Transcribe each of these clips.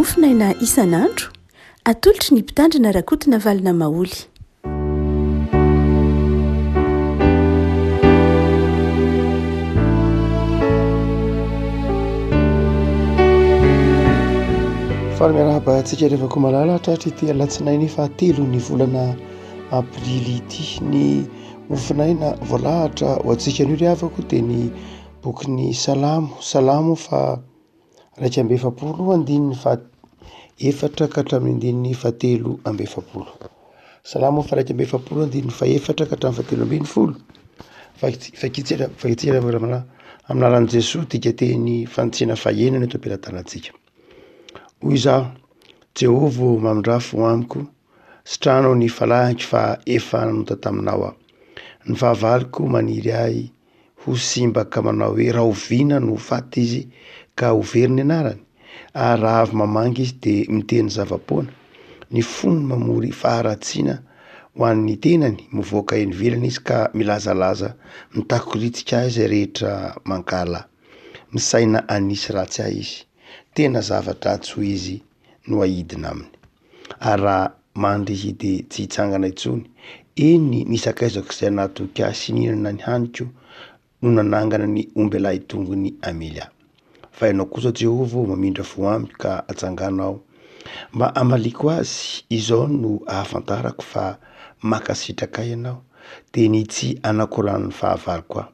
mofinaina isan'andro atolotry ny mpitandrina rakotina valina maoly. Fara miarahaba antsika revako malala tratra ity alatsinainy fahatelo ny volana aprily ity. Ny mofinaina voalahatra ho antsika ny riavako dia ny bokin'ny salamo fa 140 fa efatra ka hatramin'ny andininy fahatelo amby efapolo. Salamo fa 140 andininy fa efatra ka hatramin'ny fahatelo amby folo. Fakitsira aminaran'i Jesosy tika teny fanitsina fahenana eto am-pelatanantsika. Hoy izaho, Jehovah mamindrafo amiko, sitranao ny falahiko fa efa nanota taminao aho. Ny fahavaliko maniry ahy ho simba ka manao hoe raha oviana no faty izy ka overiny anarany. Ary raha avy mamangy izy dia miteny zava-poana. Ny fony mamory faharatsiana ho an'ny tenany, mivoaka eny ivelany izy ka milazalaza mitakiritsika ahy izay rehetra mankala. Misaina anisy ratsy ahy izy. Tena zavatra tsy ho izy no ahidina aminy. Ary raha mandry izy dia tsy hitsangana intsony. Eny nisakaizako izay nahatoky ahy sy nihinana ny haniko no nanangana ny omby lahy tongony amely ahy. Fa ianao kosa Jehovah mamindra fo amiko ka atsanganao. Mba amaliko azy, izao no ahafantarako fa makasitraka ianao dia ny tsy anakoran'ny fahavariko aho.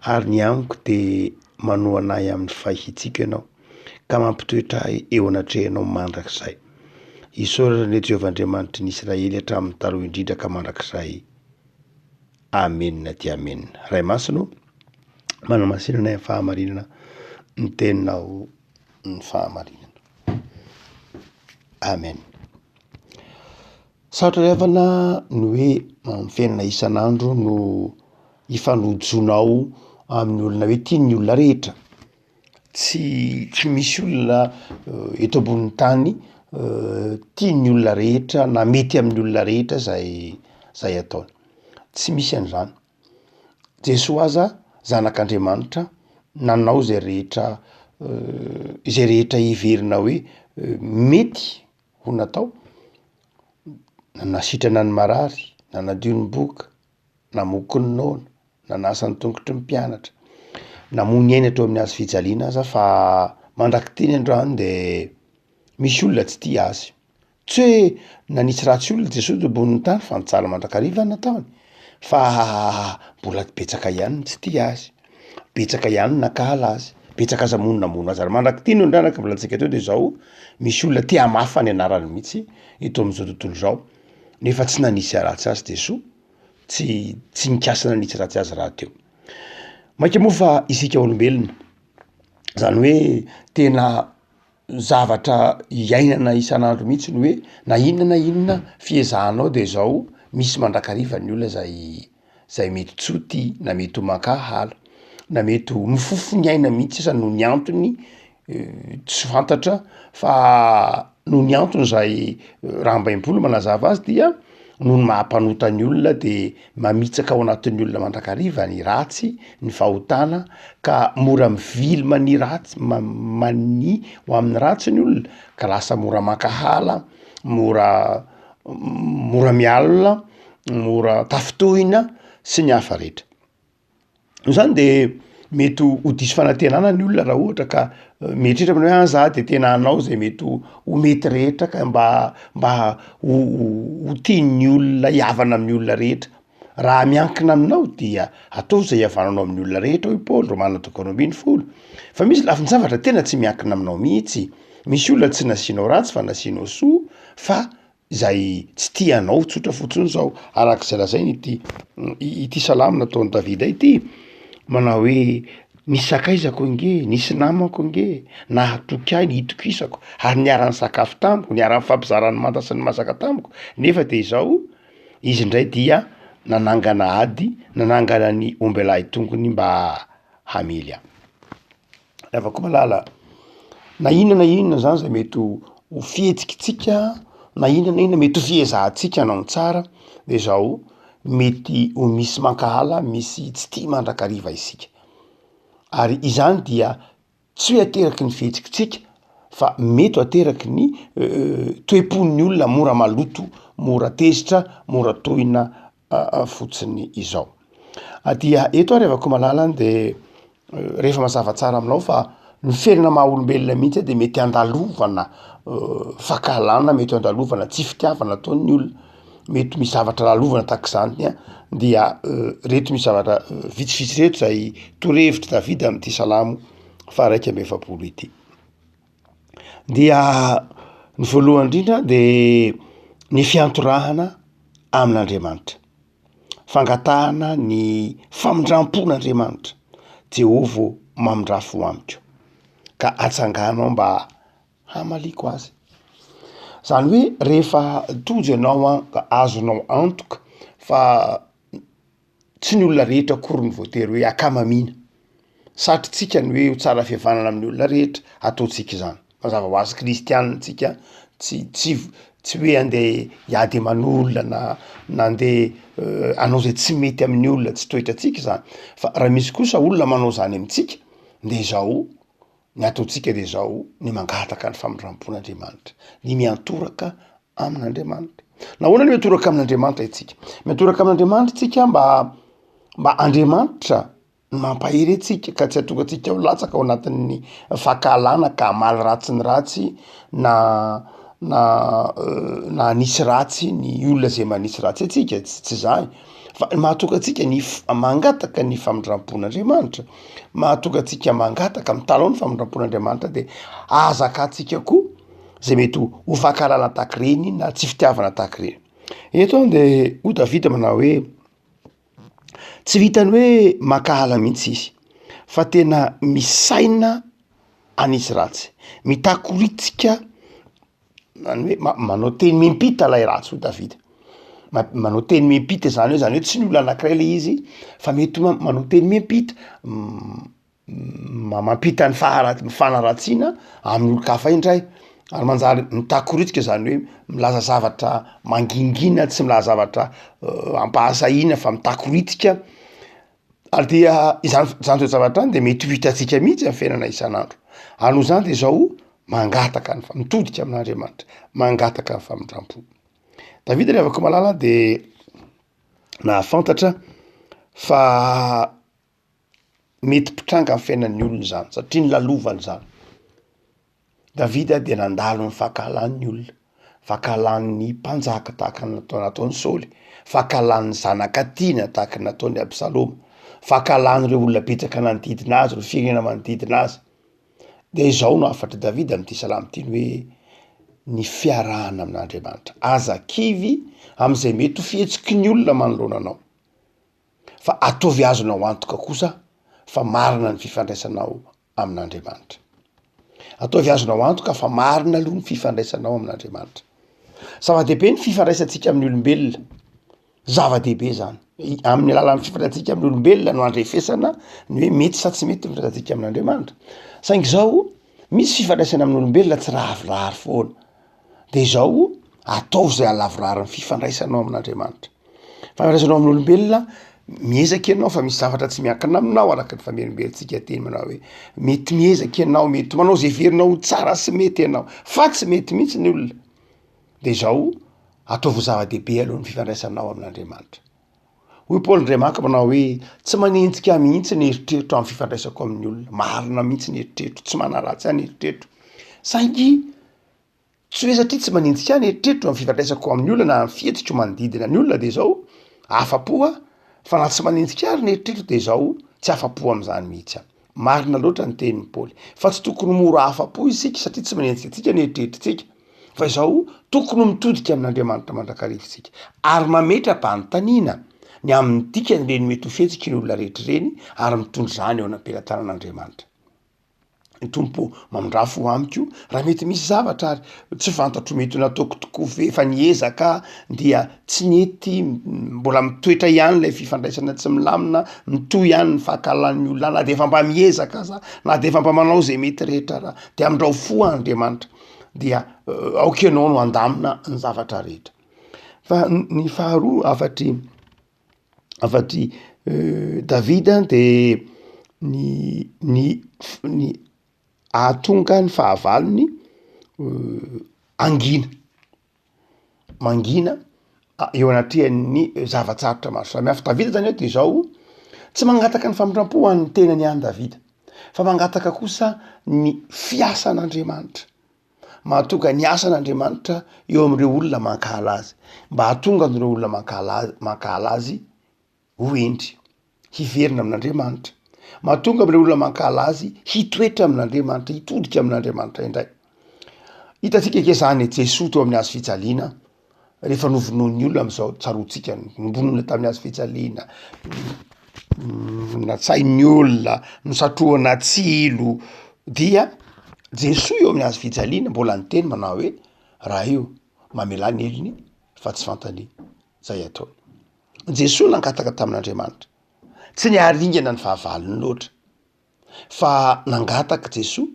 Ary ny amiko dia manohana ahy amin'ny fahitsika ianao ka mampitoetra ahy eo anatrehanao mandrakizay. Isaorana Jehovah Andriamanitry ny Israely hatramin'ny taloha indrindra ka mandrakizay. Amenina dia amenina. Ray masino, manamasinana ny fahamarinana ny teninao ny fahamarinana. Amen. Sarotra riavana ny hoe amin'ny fiainana isan'andro no ifanojonao amin'ny olona hoe tian'ny olona rehetra. Tsy misy olona eto ambonin'ny tany tian'ny olona rehetra na mety amin'ny olona rehetra zay ataony. Tsy misy an'izany. Jesosy aza zanak'Andriamanitra nanao izay rehetra hiverina hoe mety ho natao. Nanasitrana ny marary, nanadio ny boka, namoky ny noana, nanasa ny tongotry ny mpianatra, namony aina tao amin'ny hazo fijaliana aza fa mandraky teny androany dia misy olona tsy tia azy. Tsy hoe nanisy ratsy olona Jesosy ambonin'ny tany fa nitsara mandrakariva ny nataony. Fa mbola betsaka ihany tsy tia azy. Betsaka ihany nakala azy. Betsaka aza namono azy. Ary mandraky teny andranaka mbola antsika teo dia izao misy olona tia mafy ny anarany mihitsy eto amin'izao tontolo izao. Nefa tsy nanisy ratsy azy Jesosy. Tsy nikasa nanisy ratsy azy raha teo. Maika moa fa isika olombelona, zany hoe tena zavatra iainana isan'andro mihitsy ny hoe na inona fiezahanao dia izao misy mandrakariva ny olona zay mety tsoty na mety ho mankahala na mety ho mifofo ny aina mihitsy aza noho ny antony tsy fantatra fa noho ny antony zay Rambaimpolo manazava azy dia noho ny mahampanota ny olona dia mamitsaka ao anatin'ny olona mandrakariva ny ratsy, ny fahotana ka mora mivily ny ratsy, many ho amin'ny ratsy ny olona ka lasa mora mankahala, mora mialina, mora tafitohina sy ny hafa rehetra. Izany dia mety ho diso fanantenana ny olona raha ohatra ka mieritreritra hoe za dia tena anao zay mety ho mety rehetra ka mba ho tian'ny olona hiavana amin'ny olona rehetra. Raha miankina aminao dia atao izay havananao amin'ny olona rehetra hoy Paoly Romana 12:10. Fa misy lafiny zavatra tena tsy miankina aminao mihitsy. Misy olona tsy nasianao ratsy fa nasianao soa fa izay tsy tianao tsotra fotsiny izao. Arak'izay lazainy ity salamo nataon'i Davida ity. Manao hoe nisy sakaizako ange, nisy namako ange, nahatoky ahy, nitokisako, ary niara nisakafo tamiko, niara nifampizara ny manta sy ny masaka tamiko. Nefa dia izao, izy indray dia nanangana ady, nanangana ny omby lahy tongony mba hamely ahy. Afaka malala, na inona zany zay mety ho fihetsikitsika, na inona mety ho fiezahantsika hanao tsara, dia izao mety ho misy mankahala, misy tsy tia mandrakariva isika. Ary izany dia tsy hoe ateraky ny fihetsikitsika fa mety ateraky ny toe-pon'ny olona mora maloto, mora tezitra, mora tohina fotsiny izao. Dia eto ary avako malalany de rehefa mazava tsara aminao fa ny fiainana maha olombelona mihitsy de mety andalovana fahakalana, mety andalovana tsy fitiavana ataon'ny olona, mety misy zavatra lalovana tahak'izany dia reto misy zavatra vitsivitsy reto zay torevitry Davida am'ty salamo fa raiky amby efapolo ity. Dia ny voalohany indrindra de ny fiantorahana amin'Andriamanitra, fangatahana ny famindram-pon'Andriamanitra. Jehova mamindrafo amiko ka atsanganao mba hamaliko azy. Zany hoe rehefa tojo ianao ka azonao antoka fa tsy ny olona rehetra akory ny voatery hoe akamamina. Satrotsika ny hoe ho tsara fihavanana amin'ny olona rehetra, ataotsika izany. Mazava ho azy kristianina tsika, tsy hoe andeha hiady aman'olona na andeha anao zay tsy mety amin'ny olona, tsy toetratsika zany. Fa raha misy kosa olona manao zany amitsika, de zao ny ataotsika de zao ny mangataka ny famindram-pon'Andriamanitra, ny miantoraka amin'Andriamanitra. Nahoana ny miantoraka amin'Andriamanitra itsika? Miantoraka amin'Andriamanitra tsika mba Andriamanitra mampahery atsika ka tsy hahatonga atsika ho latsaka ao anatin'ny fahakalana ka hamaly ratsy ny ratsy na nisy ratsy ny olona zay manisy ratsy atsika, tsy zany. Fa mahatonga atsika mangataka ny famindram-pon'Andriamanitra, mahatonga atsika mangataka mitalao ny famindram-pon'Andriamanitra de azakatsika koa zay mety ho fahakalana tahak'ireny na tsy fitiavana tahak'ireny. Eto de ho Davida manao hoe tsy vitany hoe makahala mihitsy izy fa tena misaina anisy ratsy, mitakoritsika, zany hoe manao teny miampita lay ratsy ho Davida. Manao teny miampita zany hoe tsy ny olona anankiray le izy fa mety manao teny miampita, mampita ny fanaratsiana amin'ny olon-kafa indray, ary manjary mitakoritsika zany hoe milaza zavatra mangingina, tsy milaza zavatra ampahasahiana fa mitakoritsika. Ary dia zany zavatra any de mety ho hitatsika mihitsy amin'ny fiainana isan'andro. Anoho zany de zao mangataka mitodika amin'Andriamanitra, mangataka ny famindram-po. Davida le avako malala de nahafantatra fa mety mpitranga amin'ny fiainan'ny olona zany satria ny lalovany zany. Davida de nandalo ny fahakalan'ny olona, fahakalan'ny mpanjaka tahaka ny nataony Saoly, fahakalan'ny zanakatiana tahaka ny nataony Absaloma, fahakalan'ireo olona betsaka nanodidina azy, reo firenena manodidina azy. De zao no afatry Davida am'ty salamo ty hoe ny fiarahana amin'Andriamanitra. Aza kivy am'izay mety ho fihetsiky ny olona manoloana anao, fa ataovy azonao antoka kosa fa marina ny fifandraisanao amin'Andriamanitra. Ataovy azonao antoka fa marina aloha ny fifandraisanao amin'Andriamanitra. Zava-dehibe ny fifandraisantsika amin'ny olombelona, zava-dehibe zany. Amin'ny alalan'ny fifandraisantsika amin'ny olombelona no andrefesana ny hoe mety sa tsy mety ny fifandraisantsika amin'Andriamanitra. Saingy zao misy fifandraisana amin'ny olombelona tsy ravorary foana. De zao ataovy zay alavorary ny fifandraisanao amin'Andriamanitra. Fifandraisanao amin'ny olombelona, miezaky ianao fa misy zavatra tsy miankina aminao araky ny famerimberentsika teny manao hoe mety miezaky ianao, mety manao zay verinao tsara sy mety ianao fa tsy mety mihitsy ny olona. De zao ataovy zava-dehibe aloha ny fifandraisanao amin'Andriamanitra. Hoy Paoly ndray maka manao hoe tsy manenjika mihitsy ny eritreritro amin'ny fifandraisako amin'ny olona, marina mihitsy ny eritreritro, tsy manaratsy any eritreritro. Saingy tsy hoe satria tsy manenjika any eritreritro amin'ny fifandraisako amin'ny olona na fihetsika manodidina ny olona de zao afa-poa, fa na tsy manenjika ary ny eritreritro de zao tsy afa-po am'zany mihitsy. Marina loatra ny tenin'ny Paoly, fa tsy tokony mora afa-po isika satria tsy manenjika antsika ny eritreritrintsika, fa zao tokony mitodika amin'Andriamanitra mandrakarivotsika ary mametra-panontaniana ny amin'ny dikany reny mety ho fihetsiky ny olona rehetra reny ary mitondra zany eo anam-pelantanan'Andriamanitra. Ny tompo mamindrafo amiko raha mety misy zavatra ary tsy fantatro mety nataoko tokoa efa niezaka dia tsy nety, mbola mitoetra ihany lay fifandraisana tsy milamina, mitohy ihany ny fahakalan'ny olona na de efa mba miezaka aza na de efa mba manao zay mety rehetra raha de amindrao fo Andriamanitra dia aoka ianao no andamina ny zavatra rehetra. Fa ny faharoa afatry Davida de ny ahatonga ny fahavalony angina mangina eo anatrihan'ny zavatsarotra maro samihafa. Davida zany de zao tsy mangataka ny famindram-po hoan'ny tenany any Davida fa mangataka kosa ny fiasan'Andriamanitra, mahatonga ny asan'Andriamanitra eo am'ireo olona mankala azy, mba hahatonga an'ireo olona mankala azy ho endry hiverina amin'Andriamanitra, mahatonga am'ireo olona mankala azy hitoetra amin'Andriamanitra, hitodika amin'Andriamanitra indray. Hitatsika ke zany Jesosy teo amin'ny hazo fijaliana rehefa novonoin'ny olona am'izao tsarotsika nobonina tamin'ny hazo fijaliana, natsain'ny olona, nosatroana tsilo, dia Jesosy eo amin'ny hazo fijaliana mbola niteny manao hoe raha io mamela ny eliny fa tsy fantany zay ataony. Jesosy nangataka tamin'Andriamanitra, tsy niharingana ny fahavalony loatra fa nangataka Jesosy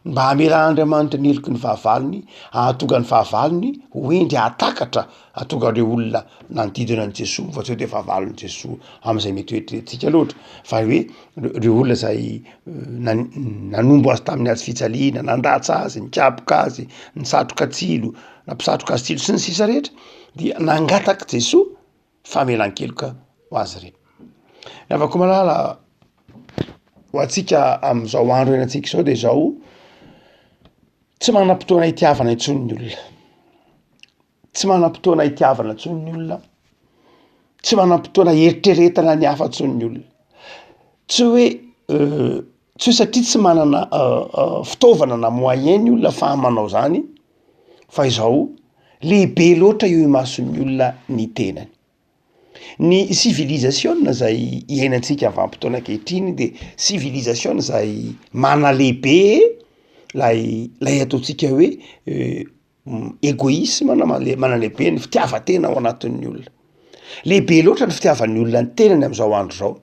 mba hamelan'Andriamanitra ny heloky ny fahavalony, hahatonga ny fahavalony ho endry hahatakatra, hahatonga reo olona nanodidina any Jesosy fa tsy hoe de fahavalony Jesosy am'izay mety hoetrentsika loatra fa hoe reo olona zay nanombo azy tamin'ny hazo fijaliana, nandatsa azy, nikapoka azy, nisatroka tsilo, nampisatroka azy tsilo sy ny sisa rehetra, dia nangataka Jesosy famelan-keloka ho azy reny. Ny avako malala ho antsika am'izao andro ianantsika izao de zao tsy manam-potoana hitiavana intsony ny olona, tsy manam-potoana hitiavana intsony ny olona, tsy manam-potoana eritreretana ny hafa intsony ny olona, tsy hoe tsy hoe satria tsy manana fitaovana na moyen ny olona fa manao zany fa izao lehibe loatra eo imason'ny olona ny tenany. Ny civilisation zay iainantsika vanim-potoana ankehitriny de civilisation zay mana lehibe lay ataontsika hoe égoïsme mana lehibe ny fitiavan-tena ao anatin'ny olona. Lehibe loatra ny fitiavan'ny olona ny tenany am'izao andro zao,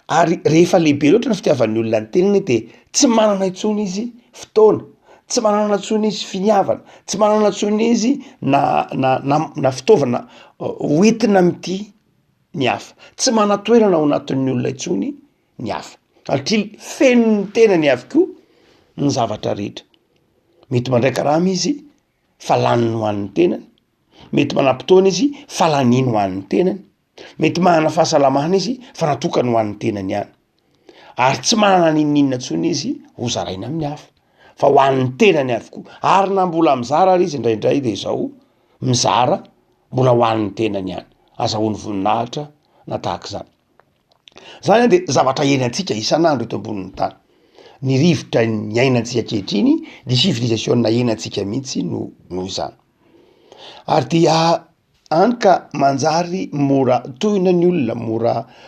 ary rehefa lehibe loatra ny fitiavan'ny olona ny tenany de tsy manana intsony izy fotoana, tsy manana intsony izy finiavana, tsy manana intsony izy na fitaovana hoentina am'ty ny hafa, tsy mana-toerana ao anatin'ny olona intsony ny hafa satria feno ny tenany avokoa ny zavatra rehetra. Mety mandray karama izy fa laniny ho an'ny tenany, mety manam-potoana izy fa laniny ho an'ny tenany, mety manana fahasalamana izy fa natokany ho an'ny tenany ihany, ary tsy manana n'inon'inona intsony izy ho zaraina amin'ny hafa fa ho an'ny tenany avokoa. Ary na mbola mizara ary izy indraindray de zao mizara mbola ho an'ny tenany ihany, azahoany voninahitra na tahak'izany. Zany de zavatra iainantsika isan'andro eto ambonin'ny tany, ny rivotra ny ainantsika ankehitriny, ny civilisation iainantsika mihitsy no izany. Ary dia any ka manjary mora tohina ny olona,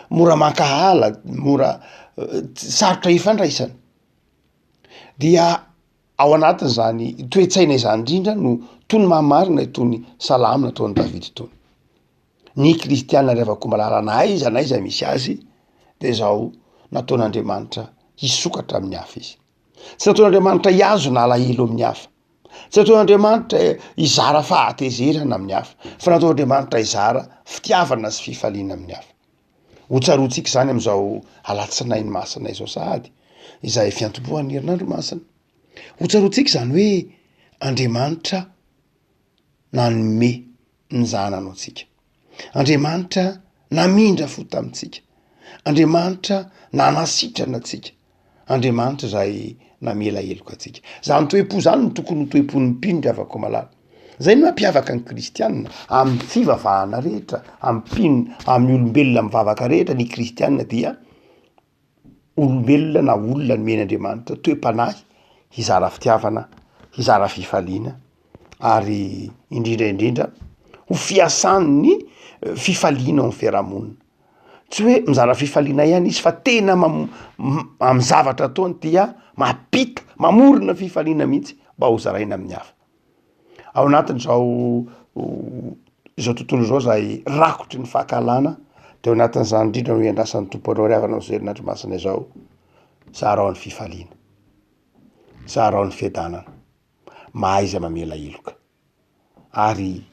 mora mankahala, mora sarotra ifandraisana. Dia ao anatin'izany toe-tsaina izany indrindra no tony mamarina itony salamo nataon'i Davida itony. Ny kristianina revako malala na aiza misy azy de zao nataon'Andriamanitra hisokatra amin'ny hafa izy. Tsy nataon'Andriamanitra hiazo na alahelo amin'ny hafa, tsy nataon'Andriamanitra hizara fahatezerana amin'ny hafa, fa nataon'Andriamanitra hizara fitiavana sy fifaliana amin'ny hafa. Ho tsaroantsika zany am'izao alatsinainy masina izao sahady izay fiantombohan'ny herinandro masina. Ho tsaroantsika zany hoe Andriamanitra nanome ny zanany antsika, Andriamanitra namindra fo tamintsika, Andriamanitra nanasitrana antsika, Andriamanitra zay namela heloka antsika. Zany toe-po zany no tokony ho toe-pon'ny mpino avako malala. Zay no mampiavaka ny kristianina amin'ny fivavahana rehetra, amin'ny olombelona mivavaka rehetra. Ny kristianina dia olombelona na olona nomen'Andriamanitra toe-panahy, hizara fitiavana, hizara fifaliana, ary indrindra ho fiasan'ny fifaliana amin'ny fiarahamonina. Tsy hoe mizara fifaliana ihany izy fa tena amin'ny zavatra ataony dia mampita, mamorona fifaliana mihitsy mba ho zaraina amin'ny hafa. Ao anatin'izao tontolo zao zay rakotry ny fahakalana, de ao anatin'izany indrindra no iandrasan'ny tompo anao ry havana am'zao herinandro masina izao, zarao ny fifaliana, zarao ny fiadanana, mahaiza mamela heloka, ary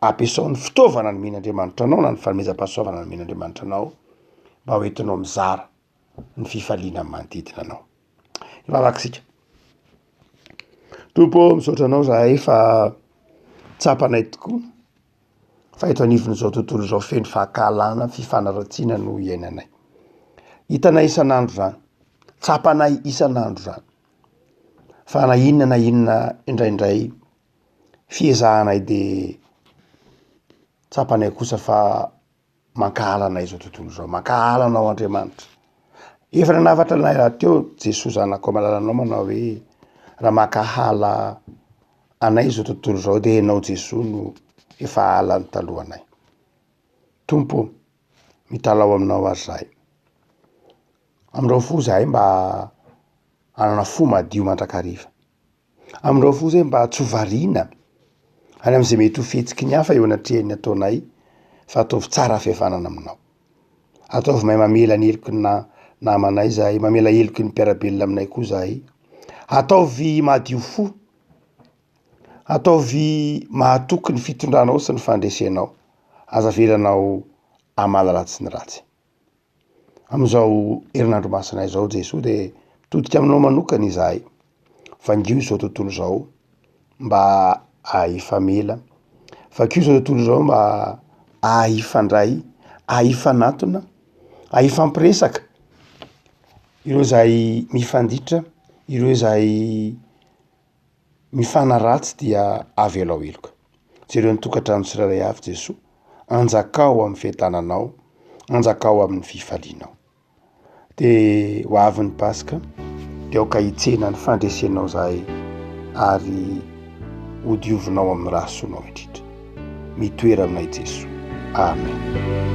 ampiasao ny fitaovana nomen'Andriamanitra anao na ny fanomezam-pahasoavana nomen'Andriamanitra anao mba hoentinao mizara ny fifaliana amin'ny manodidina anao. Ivavakasika. tompo misaotra anao zahay fa tsapanay tokoa fa eto anivon'izao tontolo zao feno fahakalana fifanaratsiana no iainanay. Hitanay isan'andro zany, tsapanay isan'andro zany, fa na inona indraindray fiezahanay de tsapanay kosa fa mankahala anay zao tontolo zao, mankahala anao Andriamanitra. Efa nanavatra anay raha teo Jesosy zanako malalanao manao hoe raha mankahala anay zao tontolo zao de enao Jesosy no efa halany talohanay. Tompo, mitalao aminao azy zahay. Amindreo fo zahay mba hanana fo madio mandrakariva. Amindreo fo zay mba tsy ho variana any am'izay mety ho fihetsiky ny hafa eo anatrehany ataonay fa ataovy tsara fihavanana aminao. Ataovy mahay mamela ny heloky na namanay zahay, mamela heloky ny mpiarabelona aminay koa zahay. Ataovy madio fo. Ataovy mahatoky ny fitondranao sy ny fandresenao. Aza velanao amalalatsy sy ny ratsy. Am'izao herinandro masinay zao Jesosy de mitodika aminao manokana izahay. Vangio zao tontolo zao mba ahifamela. Vakio zao tontolo zao mba ahifandray, ahifanatona, ahifampiresaka. Ireo zay mifanditra, ireo zay mifanaratsy dia avelao heloka. Jereo nitokatrano tsirairay avy Jesosy, anjakao amin'ny fiadananao, anjakao amin'ny fifalianao. De ho avy ny Pasika, de aoka hitsena ny fandresenao zahay ary ho diovinao amin'ny raha soanao indrindra. Mitoera aminay Jesosy. Amen.